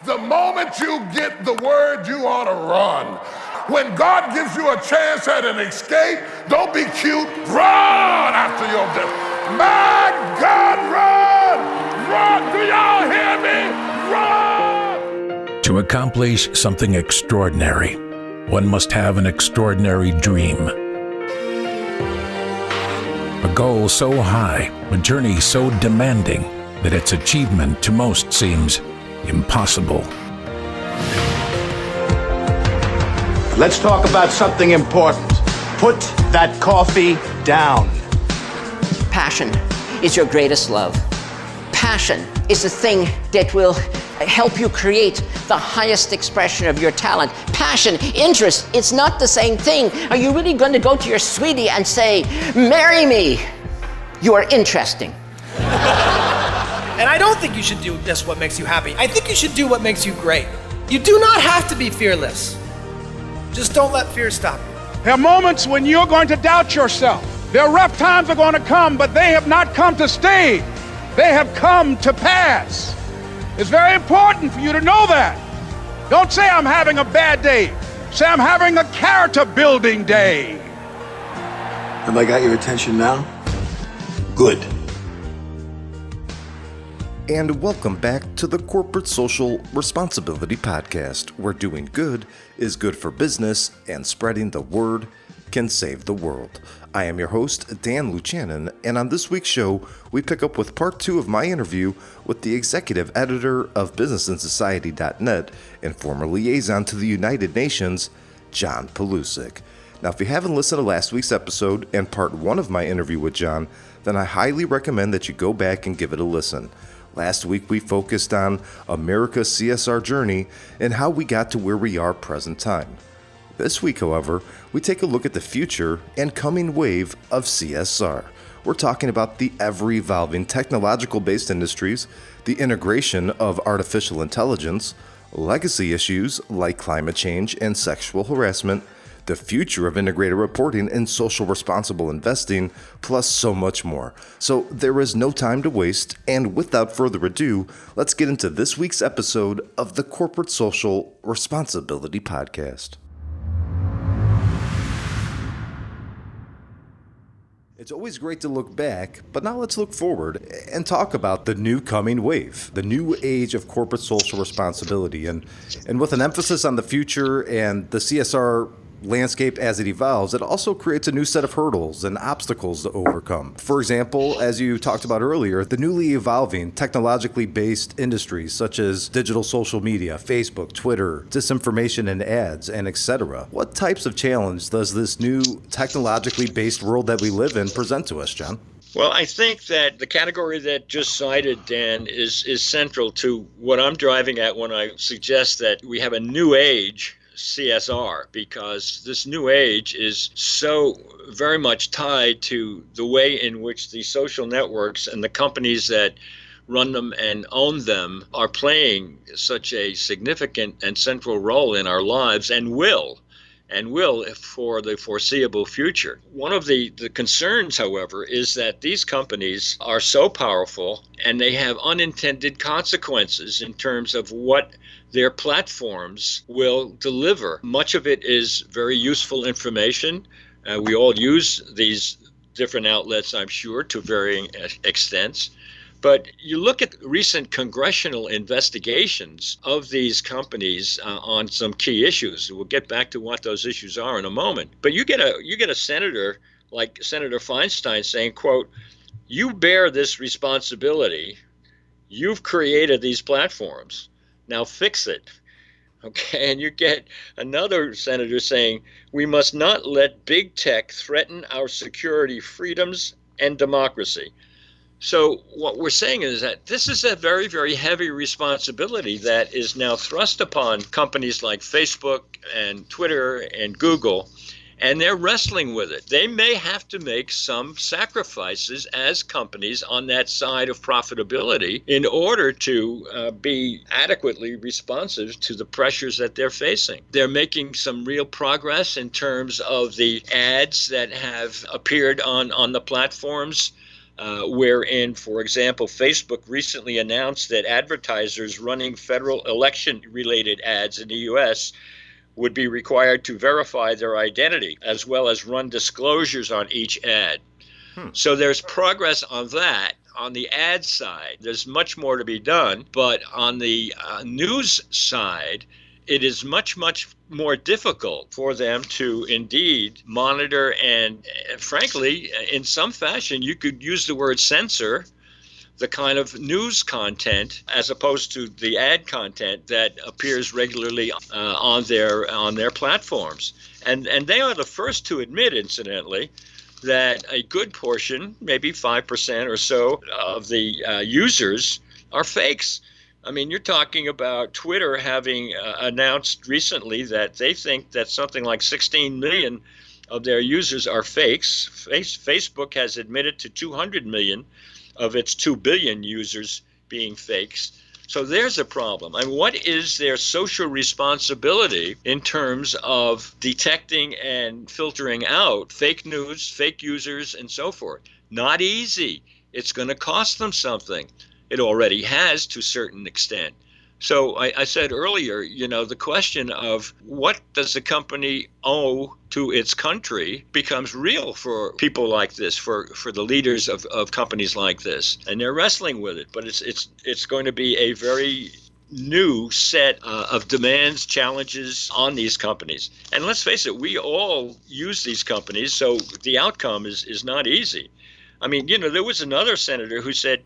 The moment you get the word, you ought to run. When God gives you a chance at an escape, don't be cute, run after your death. My God, run! Run! Do y'all hear me? Run! To accomplish something extraordinary, one must have an extraordinary dream. A goal so high, a journey so demanding, that its achievement to most seems impossible. Let's talk about something important. Put that coffee down. Passion is your greatest love. Passion is the thing that will help you create the highest expression of your talent. Passion, interest, it's not the same thing. Are you really going to go to your sweetie and say, marry me? You are interesting. And I don't think you should do just what makes you happy. I think you should do what makes you great. You do not have to be fearless. Just don't let fear stop you. There are moments when you're going to doubt yourself. There are rough times are going to come, but they have not come to stay. They have come to pass. It's very important for you to know that. Don't say I'm having a bad day. Say I'm having a character building day. Have I got your attention now? Good. And welcome back to the Corporate Social Responsibility Podcast, where doing good is good for business and spreading the word can save the world. I am your host, Dan Luchanin, and on this week's show, we pick up with part 2 of my interview with the executive editor of BusinessAndSociety.net and former liaison to the United Nations, John Pelusic. Now, if you haven't listened to last week's episode and part 1 of my interview with John, then I highly recommend that you go back and give it a listen. Last week, we focused on America's CSR journey and how we got to where we are present time. This week, however, we take a look at the future and coming wave of CSR. We're talking about the ever-evolving technological-based industries, the integration of artificial intelligence, legacy issues like climate change and sexual harassment, the future of integrated reporting and social responsible investing, plus so much more. So there is no time to waste, and without further ado, let's get into this week's episode of the Corporate Social Responsibility Podcast. It's always great to look back, but now let's look forward and talk about the new coming wave, the new age of corporate social responsibility. And with an emphasis on the future and the CSR landscape as it evolves, it also creates a new set of hurdles and obstacles to overcome. For example, as you talked about earlier, the newly evolving technologically based industries such as digital social media, Facebook, Twitter, disinformation and ads, and etc. What types of challenge does this new technologically based world that we live in present to us, John? Well, I think that the category that just cited, Dan, is central to what I'm driving at when I suggest that we have a new age CSR, because this new age is so very much tied to the way in which the social networks and the companies that run them and own them are playing such a significant and central role in our lives and will for the foreseeable future. One of the concerns, however, is that these companies are so powerful and they have unintended consequences in terms of what their platforms will deliver. Much of it is very useful information. We all use these different outlets, I'm sure, to varying extents. But you look at recent congressional investigations of these companies on some key issues. We'll get back to what those issues are in a moment. But you get a senator like Senator Feinstein saying, quote, "You bear this responsibility. You've created these platforms. Now fix it." Okay, and you get another senator saying, "We must not let big tech threaten our security, freedoms, and democracy." So what we're saying is that this is a very, very heavy responsibility that is now thrust upon companies like Facebook and Twitter and Google, and they're wrestling with it. They may have to make some sacrifices as companies on that side of profitability in order to be adequately responsive to the pressures that they're facing. They're making some real progress in terms of the ads that have appeared on the platforms. wherein, for example, Facebook recently announced that advertisers running federal election-related ads in the U.S. would be required to verify their identity, as well as run disclosures on each ad. So there's progress on that. On the ad side, there's much more to be done, but on the news side, it is much, much more difficult for them to indeed monitor and, frankly, in some fashion, you could use the word censor the kind of news content as opposed to the ad content that appears regularly on their platforms. And they are the first to admit, incidentally, that a good portion, maybe 5% or so of the users are fakes. I mean, you're talking about Twitter having announced recently that they think that something like 16 million of their users are fakes. Facebook has admitted to 200 million of its 2 billion users being fakes. So there's a problem. And what is their social responsibility in terms of detecting and filtering out fake news, fake users, and so forth? Not easy. It's going to cost them something. It already has to a certain extent. So I said earlier, the question of what does the company owe to its country becomes real for people like this, for the leaders of companies like this. And they're wrestling with it. But it's going to be a very new set of demands, challenges on these companies. And let's face it, we all use these companies, so the outcome is not easy. I mean, there was another senator who said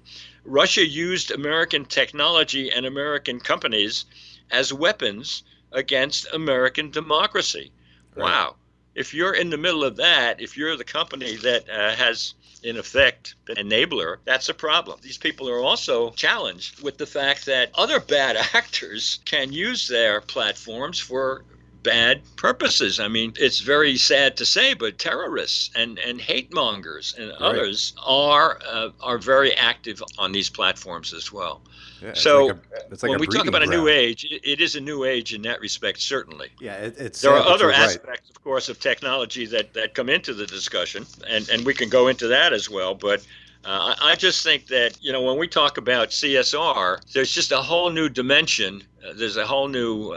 Russia used American technology and American companies as weapons against American democracy. Right. Wow. If you're in the middle of that, if you're the company that has, in effect, been an enabler, that's a problem. These people are also challenged with the fact that other bad actors can use their platforms for bad purposes. I mean, it's very sad to say, but terrorists and hate mongers and others are very active on these platforms as well. Yeah, so when we talk about a new age, it is a new age in that respect, certainly. Yeah, there are other aspects, of course, of technology that come into the discussion, and we can go into that as well. But I just think that, when we talk about CSR, there's just a whole new dimension. There's a whole new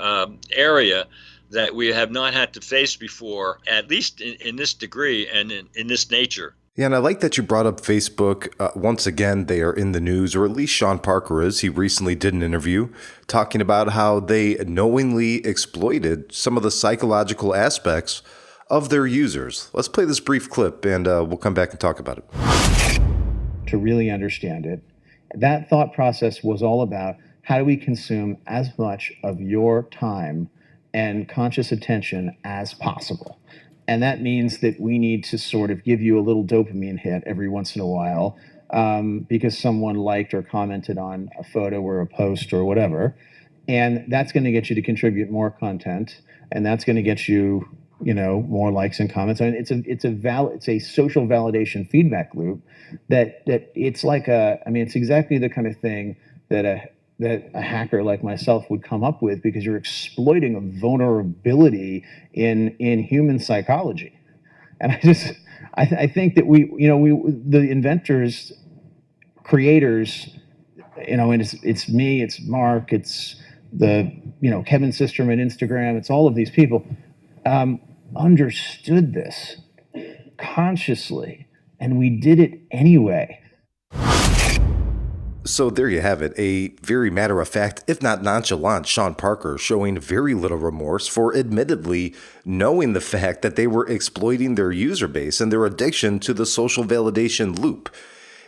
area that we have not had to face before, at least in this degree and in this nature. Yeah, and I like that you brought up Facebook. Once again, they are in the news, or at least Sean Parker is. He recently did an interview talking about how they knowingly exploited some of the psychological aspects of their users. Let's play this brief clip, and we'll come back and talk about it. To really understand it, that thought process was all about how do we consume as much of your time and conscious attention as possible. And that means that we need to sort of give you a little dopamine hit every once in a while because someone liked or commented on a photo or a post or whatever. And that's going to get you to contribute more content, and that's going to get you, more likes and comments. I mean, it's a social validation feedback loop that it's like it's exactly the kind of thing that a hacker like myself would come up with, because you're exploiting a vulnerability in human psychology. And I think that we the inventors, creators, and it's me, it's Mark, it's the Kevin Systrom at Instagram, it's all of these people understood this consciously, and we did it anyway. So there you have it, a very matter-of-fact, if not nonchalant, Sean Parker showing very little remorse for admittedly knowing the fact that they were exploiting their user base and their addiction to the social validation loop.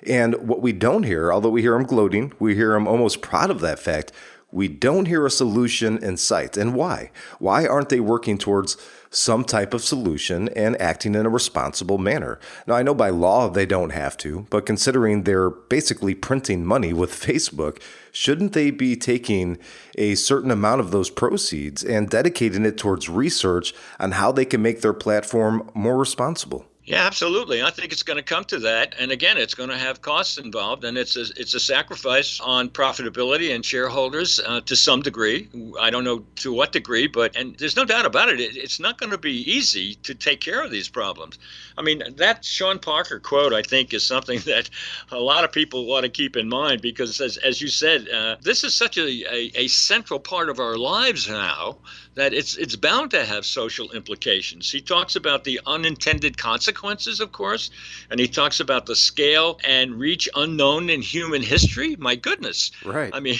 And what we don't hear, although we hear him gloating, we hear him almost proud of that fact, we don't hear a solution in sight. And why? Why aren't they working towards some type of solution and acting in a responsible manner? Now, I know by law they don't have to, but considering they're basically printing money with Facebook, shouldn't they be taking a certain amount of those proceeds and dedicating it towards research on how they can make their platform more responsible? Yeah, absolutely. I think it's going to come to that. And again, it's going to have costs involved, and it's a sacrifice on profitability and shareholders to some degree. I don't know to what degree, and there's no doubt about it. It's not going to be easy to take care of these problems. I mean, that Sean Parker quote, I think, is something that a lot of people want to keep in mind because, as you said, this is such a central part of our lives now that it's bound to have social implications. He talks about the unintended consequences, of course, and he talks about the scale and reach unknown in human history. My goodness. Right. I mean,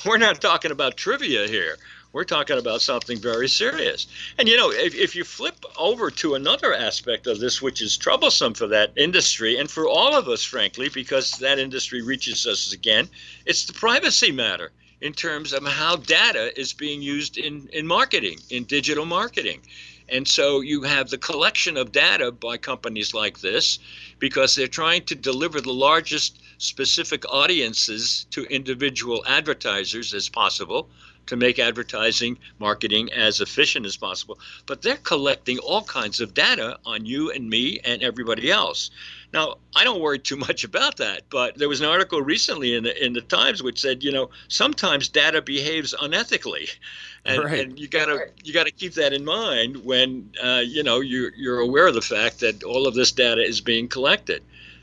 we're not talking about trivia here. We're talking about something very serious. And, if you flip over to another aspect of this, which is troublesome for that industry and for all of us, frankly, because that industry reaches us again, it's the privacy matter in terms of how data is being used in marketing, in digital marketing. And so you have the collection of data by companies like this because they're trying to deliver the largest specific audiences to individual advertisers as possible to make advertising marketing as efficient as possible. But they're collecting all kinds of data on you and me and everybody else. Now, I don't worry too much about that, but there was an article recently in the Times which said, sometimes data behaves unethically, and you gotta keep that in mind when you're aware of the fact that all of this data is being collected.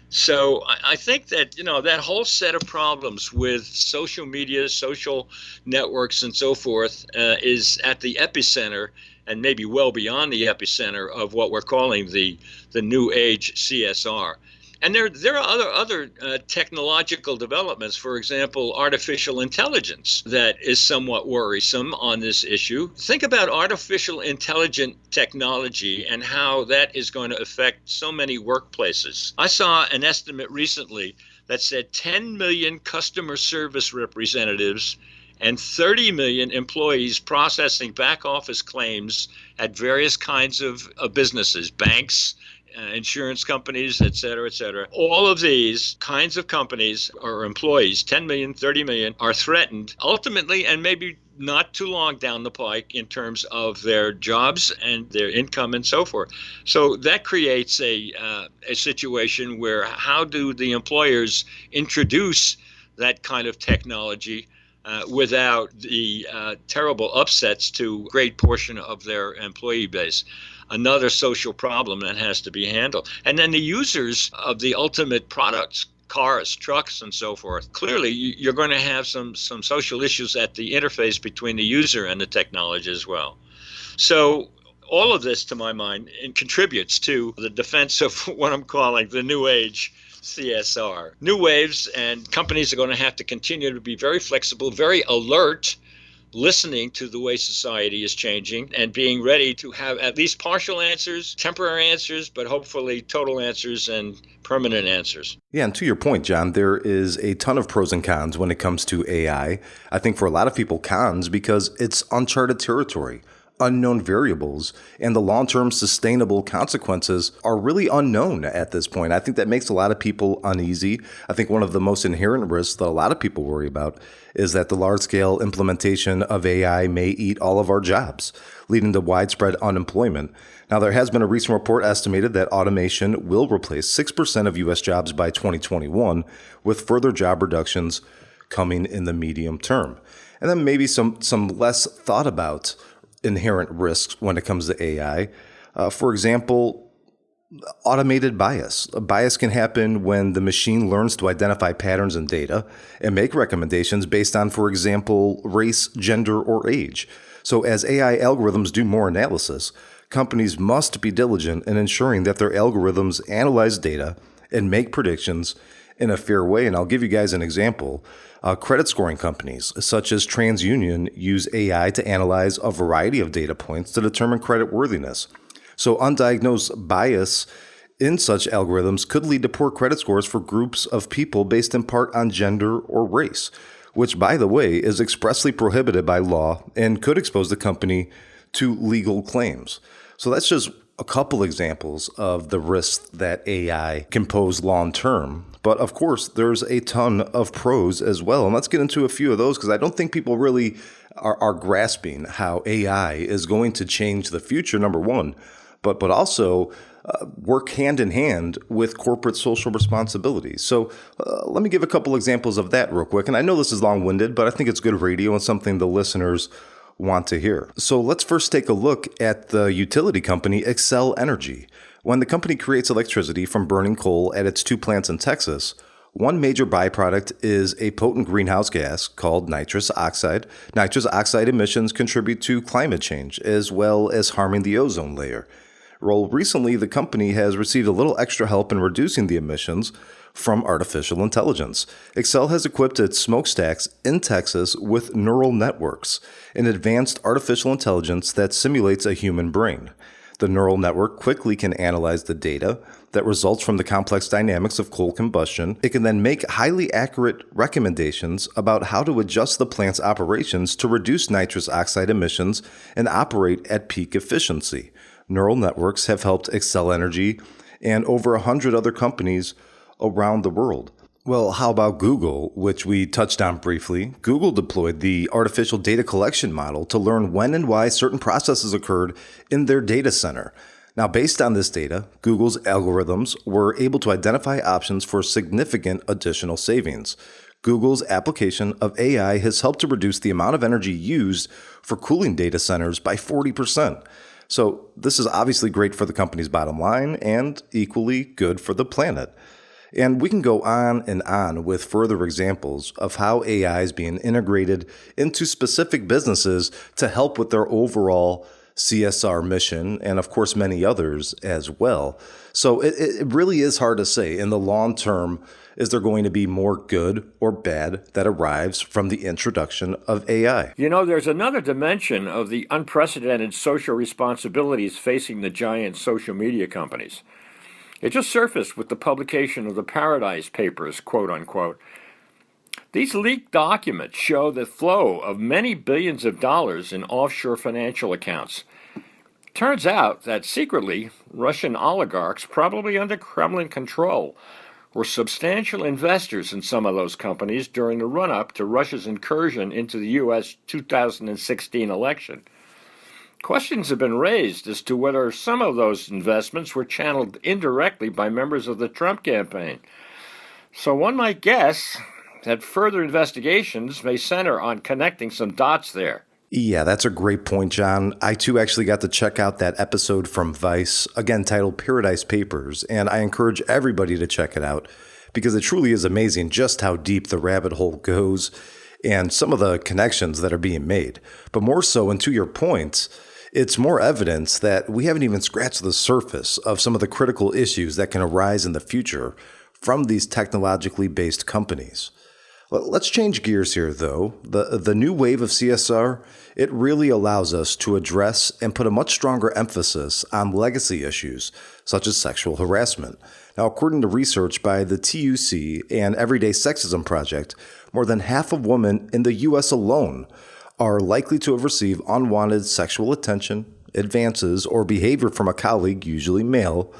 So I think that, that whole set of problems with social media, social networks, and so forth is at the epicenter and maybe well beyond the epicenter of what we're calling the new age CSR. And there are other technological developments, for example, artificial intelligence, that is somewhat worrisome on this issue. Think about artificial intelligent technology and how that is going to affect so many workplaces. I saw an estimate recently that said 10 million customer service representatives and 30 million employees processing back office claims at various kinds of businesses, banks, insurance companies, et cetera, et cetera. All of these kinds of companies or employees, 10 million, 30 million, are threatened ultimately and maybe not too long down the pike in terms of their jobs and their income and so forth. So that creates a situation where how do the employers introduce that kind of technology without the terrible upsets to a great portion of their employee base? Another social problem that has to be handled. And then the users of the ultimate products, cars, trucks, and so forth. Clearly, you're going to have some social issues at the interface between the user and the technology as well. So all of this, to my mind, contributes to the defense of what I'm calling the new age CSR. New waves, and companies are going to have to continue to be very flexible, very alert, listening to the way society is changing and being ready to have at least partial answers, temporary answers, but hopefully total answers and permanent answers. Yeah, and to your point, John, there is a ton of pros and cons when it comes to AI. I think for a lot of people, cons because it's uncharted territory. Unknown variables and the long-term sustainable consequences are really unknown at this point. I think that makes a lot of people uneasy. I think one of the most inherent risks that a lot of people worry about is that the large-scale implementation of AI may eat all of our jobs, leading to widespread unemployment. Now, there has been a recent report estimated that automation will replace 6% of U.S. jobs by 2021, with further job reductions coming in the medium term. And then maybe some less thought about inherent risks when it comes to AI. For example, automated bias. A bias can happen when the machine learns to identify patterns in data and make recommendations based on, for example, race, gender, or age. So as AI algorithms do more analysis, companies must be diligent in ensuring that their algorithms analyze data and make predictions in a fair way. And I'll give you guys an example. Credit scoring companies such as TransUnion use AI to analyze a variety of data points to determine creditworthiness. So undiagnosed bias in such algorithms could lead to poor credit scores for groups of people based in part on gender or race, which, by the way, is expressly prohibited by law and could expose the company to legal claims. So that's just a couple examples of the risks that AI can pose long term. But of course, there's a ton of pros as well. And let's get into a few of those because I don't think people really are grasping how AI is going to change the future, number one, but also work hand in hand with corporate social responsibility. So let me give a couple examples of that real quick. And I know this is long-winded, but I think it's good radio and something the listeners want to hear. So let's first take a look at the utility company Xcel Energy. When the company creates electricity from burning coal at its 2 plants in Texas, one major byproduct is a potent greenhouse gas called nitrous oxide. Nitrous oxide emissions contribute to climate change as well as harming the ozone layer. Well, recently, the company has received a little extra help in reducing the emissions from artificial intelligence. Xcel has equipped its smokestacks in Texas with neural networks, an advanced artificial intelligence that simulates a human brain. The neural network quickly can analyze the data that results from the complex dynamics of coal combustion. It can then make highly accurate recommendations about how to adjust the plant's operations to reduce nitrous oxide emissions and operate at peak efficiency. Neural networks have helped Xcel Energy and over 100 other companies around the world. Well, how about Google, which we touched on briefly? Google deployed the artificial data collection model to learn when and why certain processes occurred in their data center. Now, based on this data, Google's algorithms were able to identify options for significant additional savings. Google's application of AI has helped to reduce the amount of energy used for cooling data centers by 40%. So this is obviously great for the company's bottom line and equally good for the planet. And we can go on and on with further examples of how AI is being integrated into specific businesses to help with their overall CSR mission, and of course many others as well. So it really is hard to say in the long term, is there going to be more good or bad that arrives from the introduction of AI? You know, there's another dimension of the unprecedented social responsibilities facing the giant social media companies. It just surfaced with the publication of the Paradise Papers, quote unquote. These leaked documents show the flow of many billions of dollars in offshore financial accounts. Turns out that secretly, Russian oligarchs, probably under Kremlin control, were substantial investors in some of those companies during the run-up to Russia's incursion into the U.S. 2016 election. Questions have been raised as to whether some of those investments were channeled indirectly by members of the Trump campaign. So one might guess that further investigations may center on connecting some dots there. Yeah, that's a great point, John. I too actually got to check out that episode from Vice, again titled Paradise Papers, and I encourage everybody to check it out because it truly is amazing just how deep the rabbit hole goes and some of the connections that are being made. But more so, and to your point, it's more evidence that we haven't even scratched the surface of some of the critical issues that can arise in the future from these technologically based companies. Let's change gears here, though. The new wave of CSR, it really allows us to address and put a much stronger emphasis on legacy issues, such as sexual harassment. Now, according to research by the TUC and Everyday Sexism Project, more than half of women in the U.S. alone are likely to have received unwanted sexual attention, advances, or behavior from a colleague, usually male.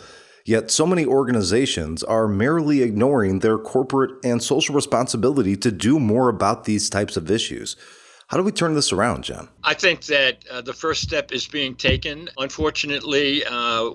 Yet so many organizations are merely ignoring their corporate and social responsibility to do more about these types of issues. How do we turn this around, John? I think that the first step is being taken. Unfortunately,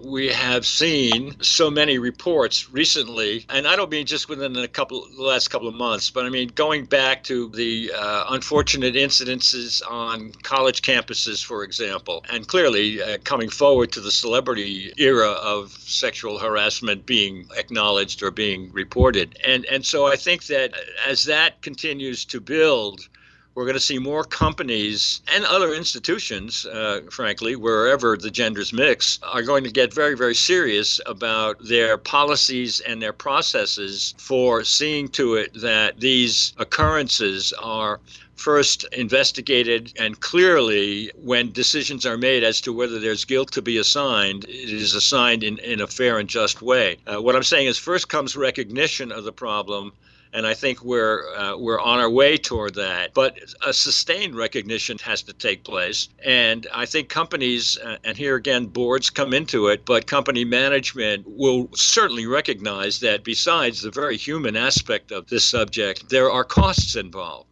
we have seen so many reports recently, and I don't mean just within the last couple of months, but I mean going back to the unfortunate incidences on college campuses, for example, and clearly coming forward to the celebrity era of sexual harassment being acknowledged or being reported. And so I think that as that continues to build, we're going to see more companies and other institutions, frankly, wherever the genders mix, are going to get very, very serious about their policies and their processes for seeing to it that these occurrences are first investigated, and clearly when decisions are made as to whether there's guilt to be assigned, it is assigned in a fair and just way. What I'm saying is first comes recognition of the problem, and I think we're on our way toward that. But a sustained recognition has to take place. And I think companies, and here again, boards come into it, but company management will certainly recognize that besides the very human aspect of this subject, there are costs involved.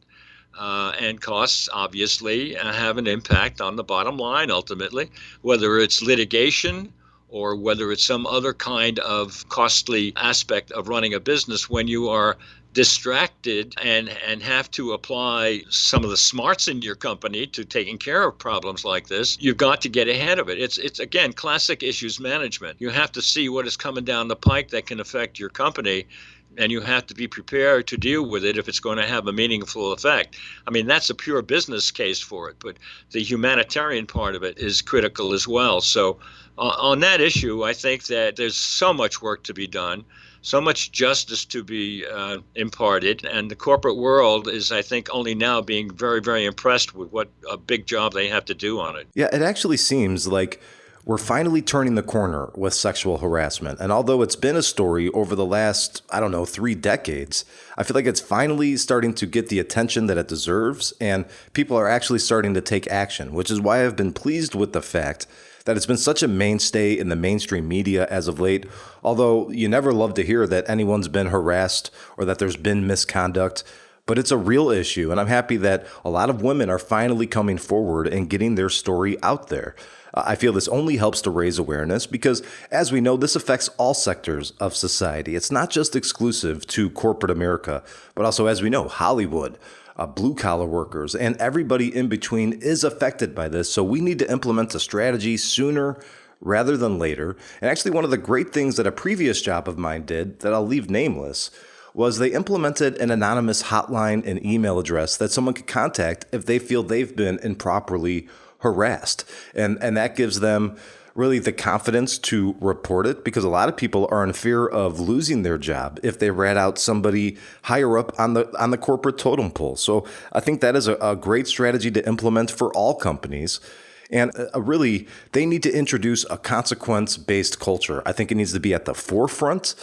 And costs obviously have an impact on the bottom line ultimately, whether it's litigation or whether it's some other kind of costly aspect of running a business, when you are distracted and have to apply some of the smarts in your company to taking care of problems like this, you've got to get ahead of it. It's again, classic issues management. You have to see what is coming down the pike that can affect your company, and you have to be prepared to deal with it if it's going to have a meaningful effect. I mean, that's a pure business case for it, but the humanitarian part of it is critical as well. So on that issue, I think that there's so much work to be done, so much justice to be imparted, and the corporate world is, I think, only now being very, very impressed with what a big job they have to do on it. Yeah, it actually seems like we're finally turning the corner with sexual harassment. And although it's been a story over the last, 3 decades, I feel like it's finally starting to get the attention that it deserves, and people are actually starting to take action, which is why I've been pleased with the fact that it's been such a mainstay in the mainstream media as of late. Although you never love to hear that anyone's been harassed or that there's been misconduct, but it's a real issue. And I'm happy that a lot of women are finally coming forward and getting their story out there. I feel this only helps to raise awareness because, as we know, this affects all sectors of society. It's not just exclusive to corporate America, but also, as we know, Hollywood, blue-collar workers, and everybody in between is affected by this. So we need to implement a strategy sooner rather than later. And actually, one of the great things that a previous job of mine did, that I'll leave nameless, was they implemented an anonymous hotline and email address that someone could contact if they feel they've been improperly harassed. And that gives them really the confidence to report it, because a lot of people are in fear of losing their job if they rat out somebody higher up on the corporate totem pole. So I think that is a great strategy to implement for all companies. And really, they need to introduce a consequence-based culture. I think it needs to be at the forefront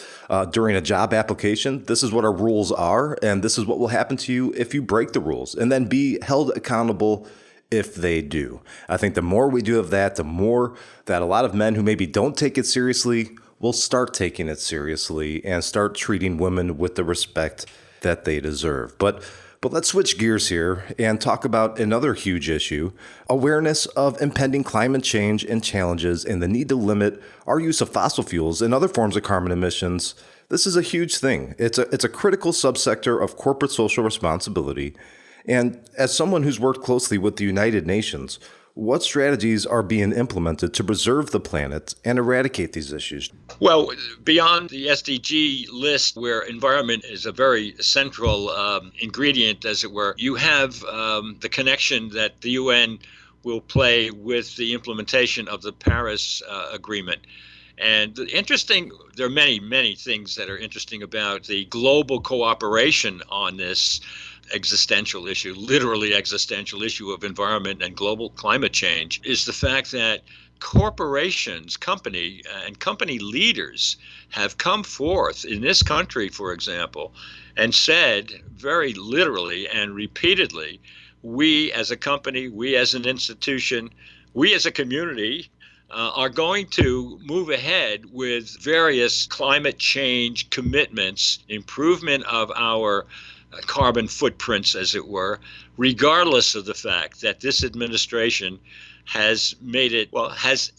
during a job application. This is what our rules are, and this is what will happen to you if you break the rules, and then be held accountable if they do. I think the more we do of that, the more that a lot of men who maybe don't take it seriously will start taking it seriously and start treating women with the respect that they deserve. But let's switch gears here and talk about another huge issue: awareness of impending climate change and challenges, and the need to limit our use of fossil fuels and other forms of carbon emissions. This is a huge thing. It's a critical subsector of corporate social responsibility. And as someone who's worked closely with the United Nations, what strategies are being implemented to preserve the planet and eradicate these issues? Well, beyond the SDG list, where environment is a very central ingredient, as it were, you have the connection that the UN will play with the implementation of the Paris Agreement. And there are many, many things that are interesting about the global cooperation on this existential issue, literally existential issue of environment and global climate change, is the fact that corporations, company leaders have come forth in this country, for example, and said very literally and repeatedly, we as a company, we as an institution, we as a community are going to move ahead with various climate change commitments, improvement of our carbon footprints, as it were, regardless of the fact that this administration has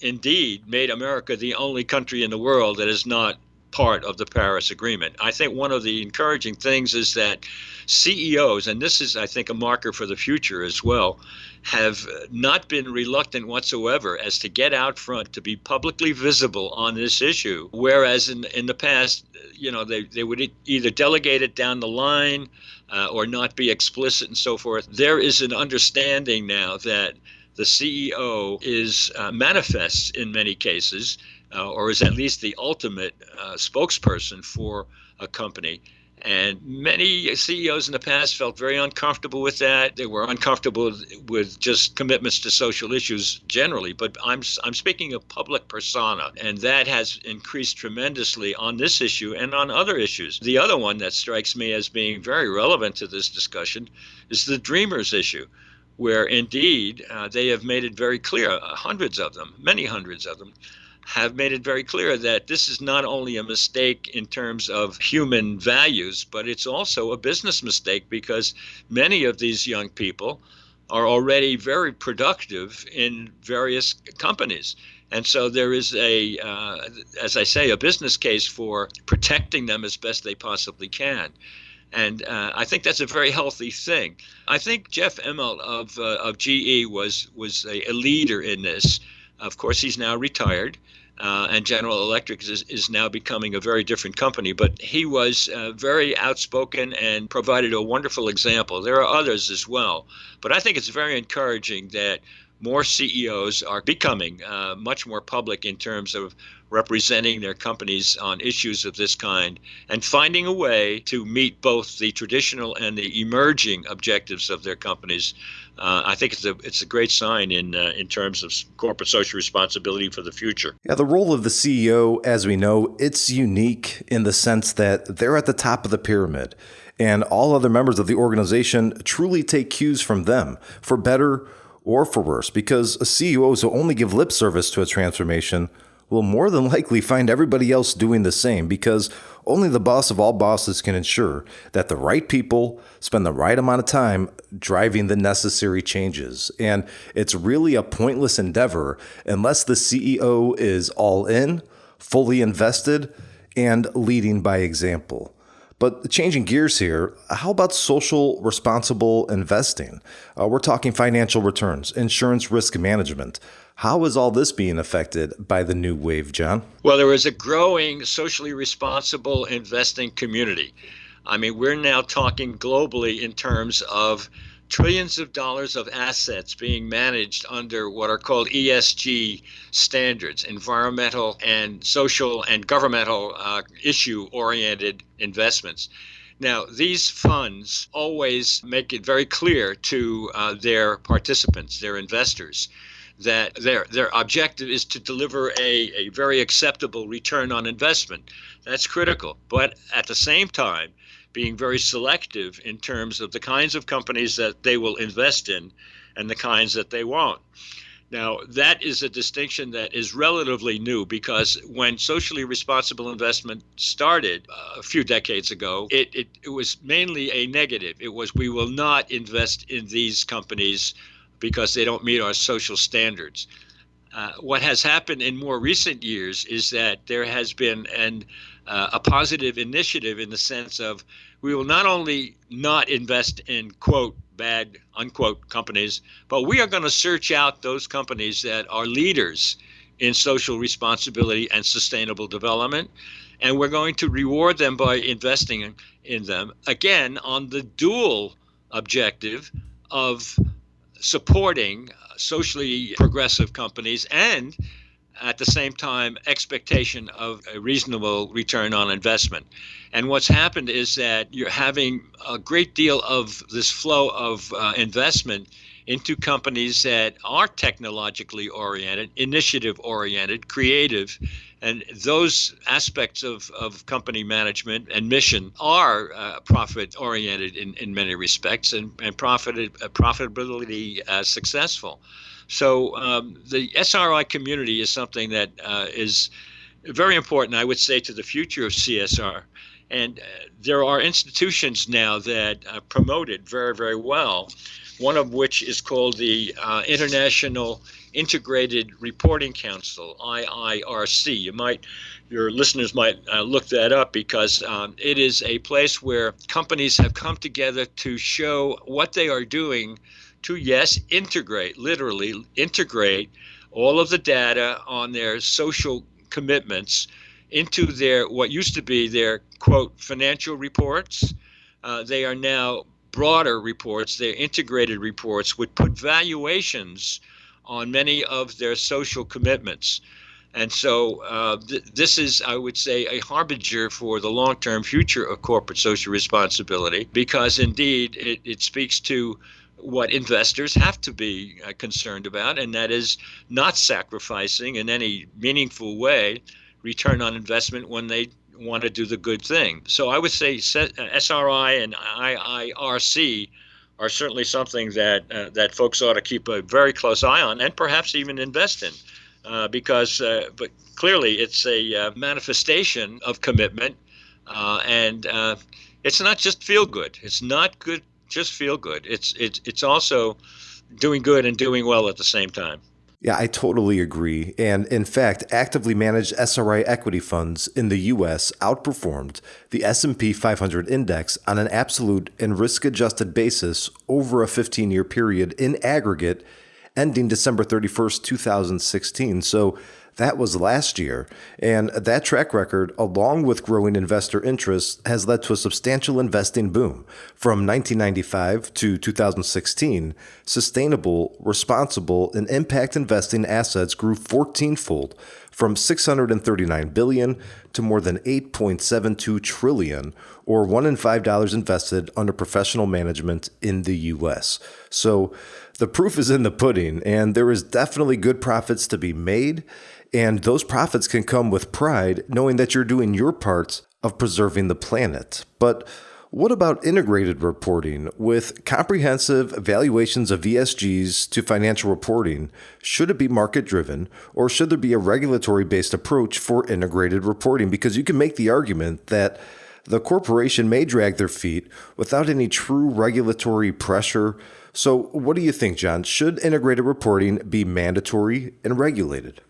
indeed made America the only country in the world that is not part of the Paris Agreement. I think one of the encouraging things is that CEOs, and this is, I think, a marker for the future as well, have not been reluctant whatsoever as to get out front, to be publicly visible on this issue. Whereas in the past, they would either delegate it down the line or not be explicit and so forth. There is an understanding now that the CEO is manifests in many cases, or is at least the ultimate spokesperson for a company. And many CEOs in the past felt very uncomfortable with that. They were uncomfortable with just commitments to social issues generally. But I'm speaking of public persona, and that has increased tremendously on this issue and on other issues. The other one that strikes me as being very relevant to this discussion is the Dreamers issue, where indeed they have made it very clear, many hundreds of them, have made it very clear that this is not only a mistake in terms of human values, but it's also a business mistake, because many of these young people are already very productive in various companies. And so there is as I say, a business case for protecting them as best they possibly can. And I think that's a very healthy thing. I think Jeff Immelt of GE was a leader in this. Of course, he's now retired, and General Electric is now becoming a very different company. But he was very outspoken and provided a wonderful example. There are others as well. But I think it's very encouraging that more CEOs are becoming much more public in terms of representing their companies on issues of this kind and finding a way to meet both the traditional and the emerging objectives of their companies. I think it's a great sign in terms of corporate social responsibility for the future. Yeah, the role of the CEO, as we know, it's unique in the sense that they're at the top of the pyramid, and all other members of the organization truly take cues from them, for better or for worse, because CEOs who only give lip service to a transformation will more than likely find everybody else doing the same, because only the boss of all bosses can ensure that the right people spend the right amount of time driving the necessary changes. And it's really a pointless endeavor unless the CEO is all in, fully invested, and leading by example. But changing gears here, how about social responsible investing? We're talking financial returns, insurance risk management. How is all this being affected by the new wave, John? Well, there is a growing socially responsible investing community. I mean, we're now talking globally in terms of trillions of dollars of assets being managed under what are called ESG standards, environmental and social and governmental issue-oriented investments. Now, these funds always make it very clear to their participants, their investors, that their objective is to deliver a very acceptable return on investment. That's critical. But at the same time, being very selective in terms of the kinds of companies that they will invest in and the kinds that they won't. Now, that is a distinction that is relatively new, because when socially responsible investment started a few decades ago, it was mainly a negative. It was, we will not invest in these companies because they don't meet our social standards. What has happened in more recent years is that there has been a positive initiative in the sense of, we will not only not invest in, quote, bad, unquote, companies, but we are going to search out those companies that are leaders in social responsibility and sustainable development, and we're going to reward them by investing in them, again, on the dual objective of supporting socially progressive companies and at the same time expectation of a reasonable return on investment. And what's happened is that you're having a great deal of this flow of investment into companies that are technologically oriented, initiative oriented, creative, and those aspects of company management and mission are profit oriented in many respects, and profitability successful. So the SRI community is something that is very important, I would say, to the future of CSR. And there are institutions now that promote it very, very well, one of which is called the International Integrated Reporting Council, IIRC. Your listeners might look that up, because it is a place where companies have come together to show what they are doing to, yes, literally integrate all of the data on their social commitments into their, what used to be their, quote, financial reports. They are now broader reports. They're integrated reports which put valuations on many of their social commitments. And so this is, I would say, a harbinger for the long-term future of corporate social responsibility, because indeed it speaks to what investors have to be concerned about, and that is not sacrificing in any meaningful way return on investment when they want to do the good thing. So I would say SRI and IIRC are certainly something that folks ought to keep a very close eye on, and perhaps even invest in, because but clearly it's a manifestation of commitment, and it's not just feel good. It's not good just feel good. It's also doing good and doing well at the same time. Yeah, I totally agree. And in fact, actively managed SRI equity funds in the US outperformed the S&P 500 index on an absolute and risk-adjusted basis over a 15-year period in aggregate ending December 31st, 2016. So that was last year. And that track record, along with growing investor interest, has led to a substantial investing boom. From 1995 to 2016, sustainable, responsible, and impact investing assets grew 14-fold from $639 billion to more than $8.72 trillion, or $1 in $5 invested under professional management in the U.S. So the proof is in the pudding, and there is definitely good profits to be made. And those profits can come with pride, knowing that you're doing your part of preserving the planet. But what about integrated reporting? With comprehensive evaluations of ESGs to financial reporting, should it be market-driven, or should there be a regulatory-based approach for integrated reporting? Because you can make the argument that the corporation may drag their feet without any true regulatory pressure. So what do you think, John? Should integrated reporting be mandatory and regulated?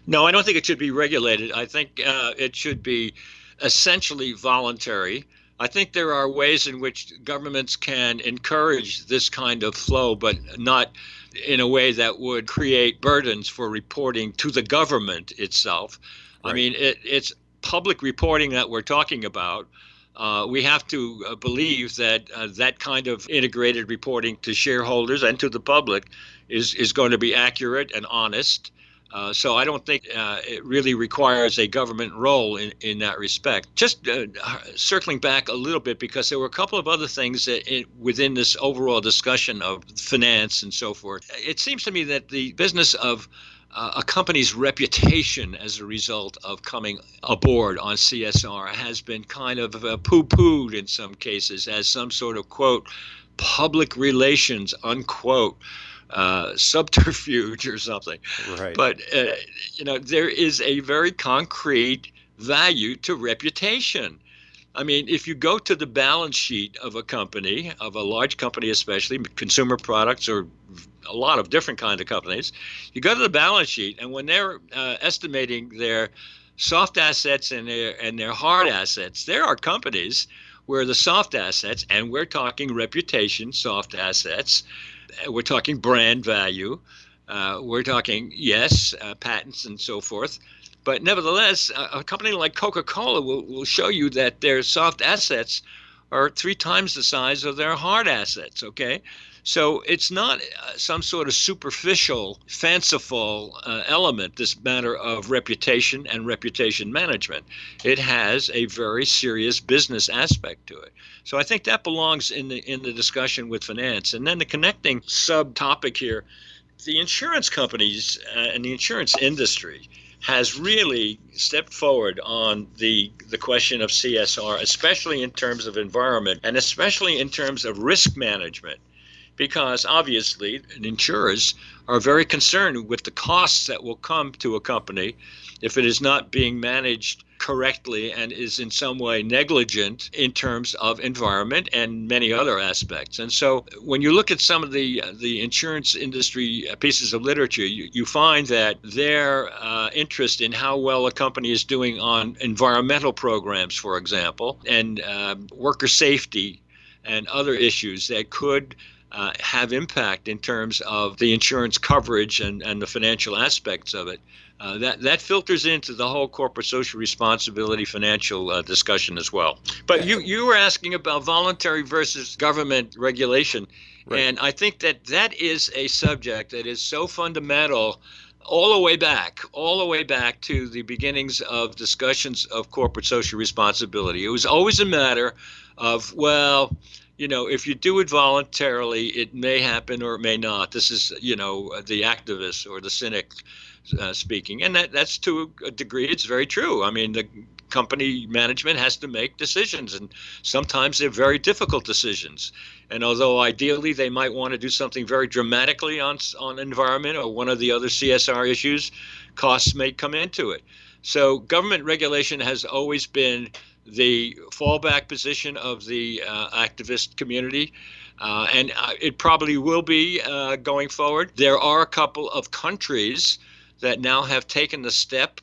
No, I don't think it should be regulated. I think it should be essentially voluntary. I think there are ways in which governments can encourage this kind of flow, but not in a way that would create burdens for reporting to the government itself. Right. I mean, it's public reporting that we're talking about. We have to believe that that kind of integrated reporting to shareholders and to the public is going to be accurate and honest. So I don't think it really requires a government role in that respect. Just circling back a little bit, because there were a couple of other things within this overall discussion of finance and so forth. It seems to me that the business of a company's reputation as a result of coming aboard on CSR has been kind of poo-pooed in some cases as some sort of, quote, public relations, unquote, subterfuge or something. Right. But, there is a very concrete value to reputation. I mean, if you go to the balance sheet of a company, of a large company especially, consumer products or a lot of different kinds of companies, you go to the balance sheet, and when they're estimating their soft assets and their hard assets, there are companies where the soft assets, and we're talking reputation, soft assets, we're talking brand value, we're talking, yes, patents and so forth. But nevertheless, a company like Coca-Cola will show you that their soft assets are 3 times the size of their hard assets, okay? So it's not some sort of superficial, fanciful element, this matter of reputation and reputation management. It has a very serious business aspect to it. So I think that belongs in the discussion with finance. And then the connecting subtopic here, the insurance companies and the insurance industry has really stepped forward on the question of CSR, especially in terms of environment and especially in terms of risk management. Because obviously insurers are very concerned with the costs that will come to a company if it is not being managed correctly and is in some way negligent in terms of environment and many other aspects. And so when you look at some of the insurance industry pieces of literature, you find that their interest in how well a company is doing on environmental programs, for example, and worker safety and other issues that could have impact in terms of the insurance coverage and the financial aspects of it. That filters into the whole corporate social responsibility financial discussion as well. But you were asking about voluntary versus government regulation. Right. And I think that is a subject that is so fundamental all the way back to the beginnings of discussions of corporate social responsibility. It was always a matter of, well, if you do it voluntarily, it may happen or it may not. This is, the activist or the cynic speaking. And that's to a degree, it's very true. I mean, the company management has to make decisions, and sometimes they're very difficult decisions. And although ideally they might want to do something very dramatically on environment or one of the other CSR issues, costs may come into it. So government regulation has always been the fallback position of the activist community. And it probably will be going forward. There are a couple of countries that now have taken the step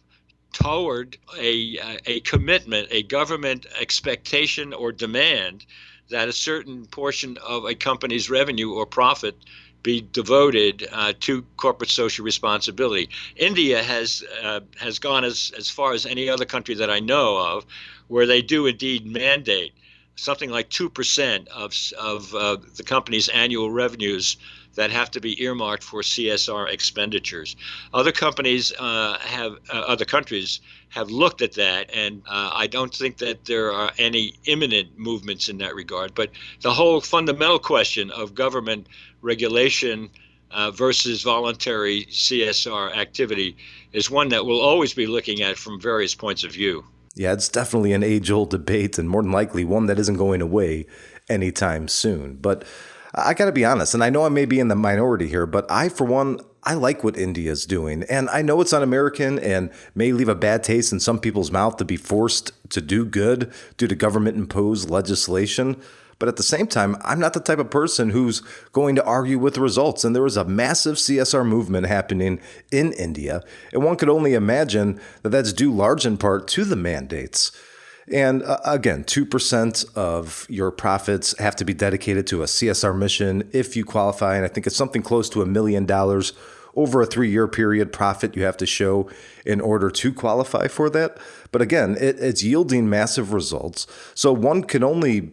toward a commitment, a government expectation or demand that a certain portion of a company's revenue or profit be devoted to corporate social responsibility. India has gone as far as any other country that I know of, where they do indeed mandate something like 2% of the company's annual revenues that have to be earmarked for CSR expenditures. Other countries have looked at that, and I don't think that there are any imminent movements in that regard. But the whole fundamental question of government regulation versus voluntary CSR activity is one that we'll always be looking at from various points of view. Yeah, it's definitely an age-old debate, and more than likely one that isn't going away anytime soon. But I got to be honest, and I know I may be in the minority here, but I, for one, I like what India is doing. And I know it's un-American and may leave a bad taste in some people's mouth to be forced to do good due to government-imposed legislation. But at the same time, I'm not the type of person who's going to argue with the results. And there was a massive CSR movement happening in India. And one could only imagine that that's due large in part to the mandates. And again, 2% of your profits have to be dedicated to a CSR mission if you qualify. And I think it's something close to $1 million over a 3-year period profit you have to show in order to qualify for that. But again, it's yielding massive results. So one can only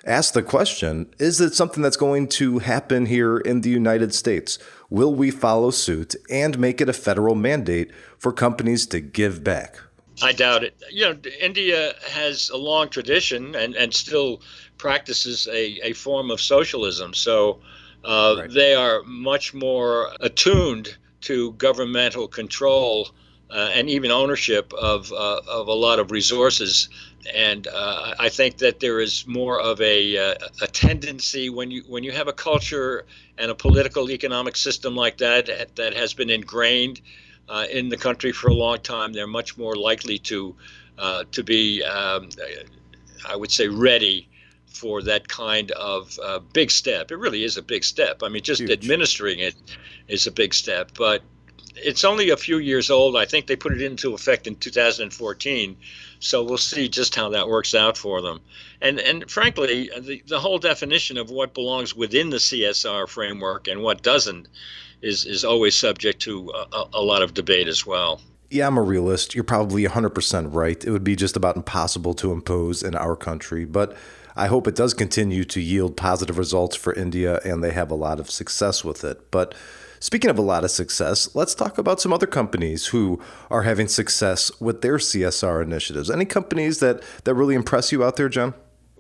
ask the question, is it something that's going to happen here in the United States? Will we follow suit and make it a federal mandate for companies to give back? I doubt it. India has a long tradition and still practices a form of socialism. So right. They are much more attuned to governmental control and even ownership of a lot of resources. And I think that there is more of a tendency when you have a culture and a political economic system like that has been ingrained in the country for a long time. They're much more likely to be, I would say, ready for that kind of big step. It really is a big step. I mean, just huge. Administering it is a big step, but it's only a few years old. I think they put it into effect in 2014. So we'll see just how that works out for them. And frankly, the whole definition of what belongs within the CSR framework and what doesn't is always subject to a lot of debate as well. Yeah, I'm a realist. You're probably 100% right. It would be just about impossible to impose in our country. But I hope it does continue to yield positive results for India and they have a lot of success with it. But speaking of a lot of success, let's talk about some other companies who are having success with their CSR initiatives. Any companies that really impress you out there, John?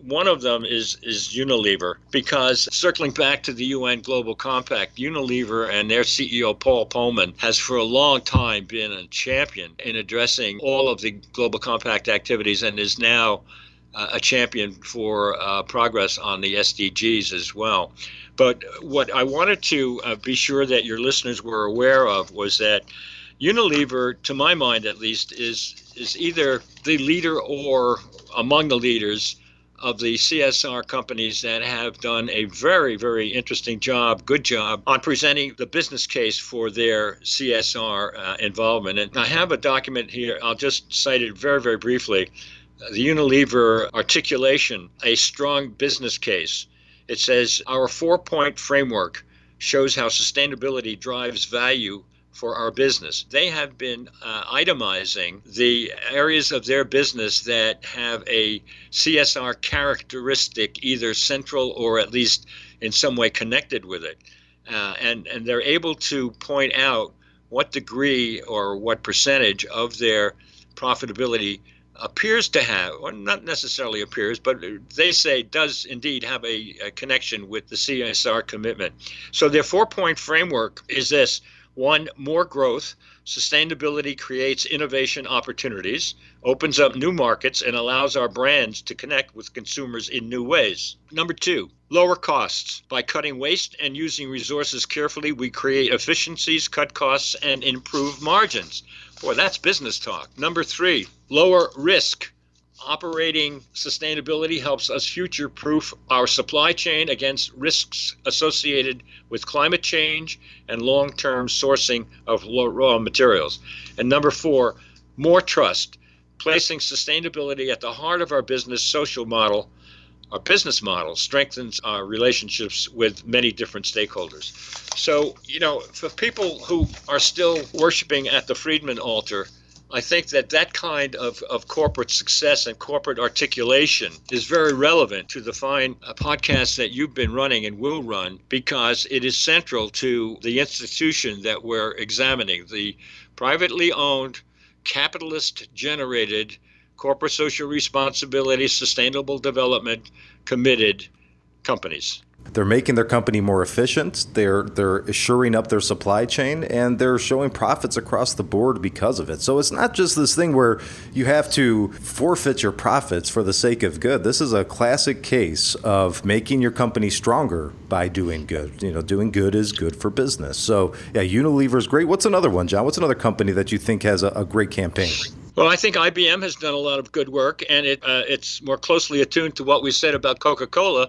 One of them is Unilever, because circling back to the UN Global Compact, Unilever and their CEO, Paul Polman, has for a long time been a champion in addressing all of the Global Compact activities and is now a champion for progress on the SDGs as well. But what I wanted to be sure that your listeners were aware of was that Unilever, to my mind at least, is either the leader or among the leaders of the CSR companies that have done a very, very interesting job, good job, on presenting the business case for their CSR involvement. And I have a document here. I'll just cite it very, very briefly. The Unilever articulation, a strong business case. It says, our 4-point framework shows how sustainability drives value for our business. They have been itemizing the areas of their business that have a CSR characteristic, either central or at least in some way connected with it. And they're able to point out what degree or what percentage of their profitability appears to have, or not necessarily appears, but they say does indeed have a connection with the CSR commitment. So their 4-point framework is this. 1, more growth. Sustainability creates innovation opportunities, opens up new markets, and allows our brands to connect with consumers in new ways. Number 2, lower costs. By cutting waste and using resources carefully, we create efficiencies, cut costs, and improve margins. Boy, that's business talk. Number 3, lower risk. operating sustainability helps us future-proof our supply chain against risks associated with climate change and long-term sourcing of raw materials. And number 4, more trust, placing sustainability at the heart of our business social model. Our business model strengthens our relationships with many different stakeholders. So, for people who are still worshiping at the Friedman altar, I think that kind of corporate success and corporate articulation is very relevant to the fine podcast that you've been running and will run, because it is central to the institution that we're examining, the privately owned, capitalist-generated, corporate social responsibility, sustainable development, committed companies. They're making their company more efficient, they're shoring up their supply chain, and they're showing profits across the board because of it. So it's not just this thing where you have to forfeit your profits for the sake of good. This is a classic case of making your company stronger by doing good. Doing good is good for business. So yeah, Unilever's great. What's another one, John? What's another company that you think has a great campaign? Well, I think IBM has done a lot of good work, and it's more closely attuned to what we said about Coca-Cola.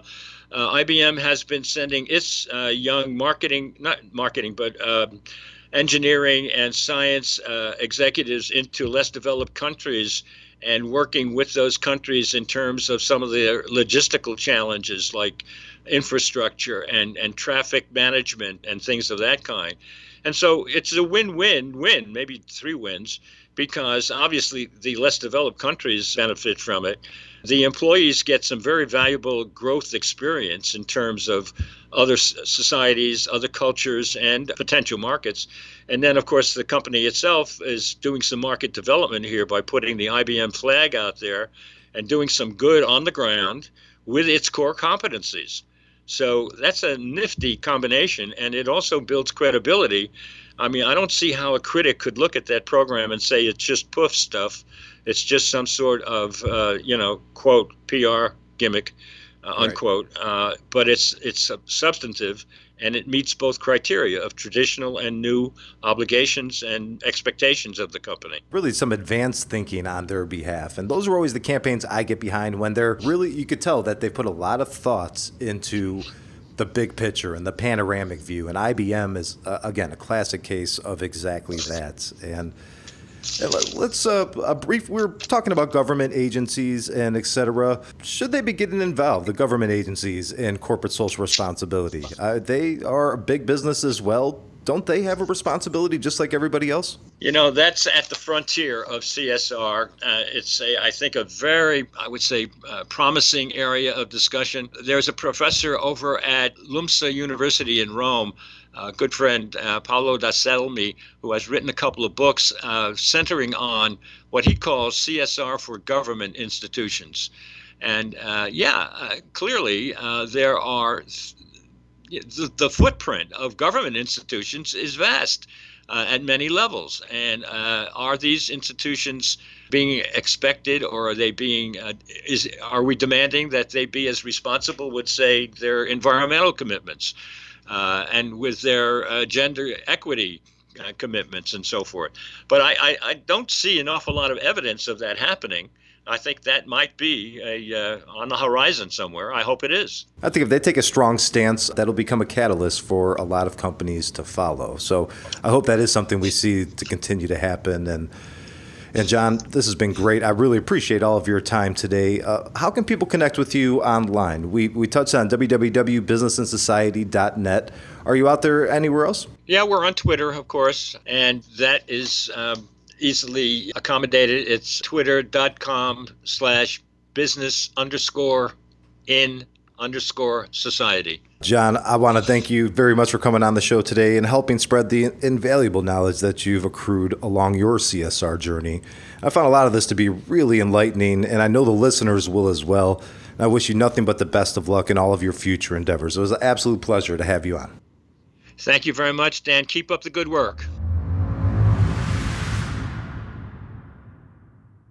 IBM has been sending its young engineering and science executives into less developed countries and working with those countries in terms of some of the logistical challenges like infrastructure and traffic management and things of that kind. And so it's a win-win-win, maybe 3 wins, because obviously the less developed countries benefit from it. The employees get some very valuable growth experience in terms of other societies, other cultures, and potential markets. And then, of course, the company itself is doing some market development here by putting the IBM flag out there and doing some good on the ground with its core competencies. So that's a nifty combination, and it also builds credibility. I mean, I don't see how a critic could look at that program and say it's just poof stuff. It's just some sort of, quote, PR gimmick, unquote. But it's substantive, and it meets both criteria of traditional and new obligations and expectations of the company. Really some advanced thinking on their behalf. And those are always the campaigns I get behind when they're really, you could tell that they put a lot of thoughts into the big picture and the panoramic view. And IBM is, again, a classic case of exactly that. And let's we're talking about government agencies and et cetera. Should they be getting involved, the government agencies, in corporate social responsibility? They are a big business as well. Don't they have a responsibility just like everybody else? That's at the frontier of CSR. It's, I think, a very, I would say, promising area of discussion. There's a professor over at LUMSA University in Rome, a good friend, Paolo da Selmi, who has written a couple of books centering on what he calls CSR for government institutions. And clearly there are the footprint of government institutions is vast at many levels. And are these institutions being expected, or are they being? Are we demanding that they be as responsible with, say, their environmental commitments, and with their gender equity commitments and so forth? But I don't see an awful lot of evidence of that happening. I think that might be on the horizon somewhere. I hope it is. I think if they take a strong stance, that'll become a catalyst for a lot of companies to follow. So I hope that is something we see to continue to happen. And John, this has been great. I really appreciate all of your time today. How can people connect with you online? We touched on www.businessandsociety.net. Are you out there anywhere else? Yeah, we're on Twitter, of course, and that is easily accommodated. It's twitter.com/business_in_society. John, I want to thank you very much for coming on the show today and helping spread the invaluable knowledge that you've accrued along your CSR journey. I found a lot of this to be really enlightening, and I know the listeners will as well. And I wish you nothing but the best of luck in all of your future endeavors. It was an absolute pleasure to have you on. Thank you very much, Dan. Keep up the good work.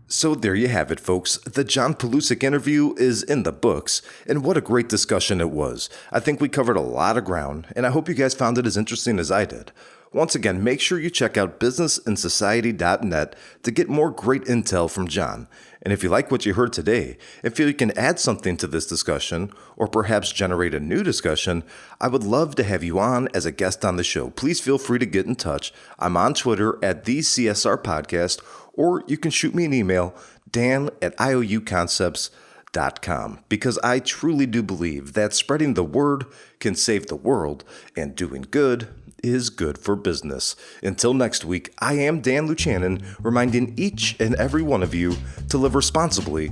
So there you have it, folks. The John Palusic interview is in the books, and what a great discussion it was. I think we covered a lot of ground, and I hope you guys found it as interesting as I did. Once again, make sure you check out businessandsociety.net to get more great intel from John. And if you like what you heard today and feel you can add something to this discussion, or perhaps generate a new discussion, I would love to have you on as a guest on the show. Please feel free to get in touch. I'm on Twitter at the CSR Podcast, or you can shoot me an email, dan@iouconcepts.com, because I truly do believe that spreading the word can save the world, and doing good is good for business. Until next week, I am Dan Luchanin, reminding each and every one of you to live responsibly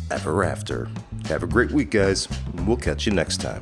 ever after. Have a great week, guys. We'll catch you next time.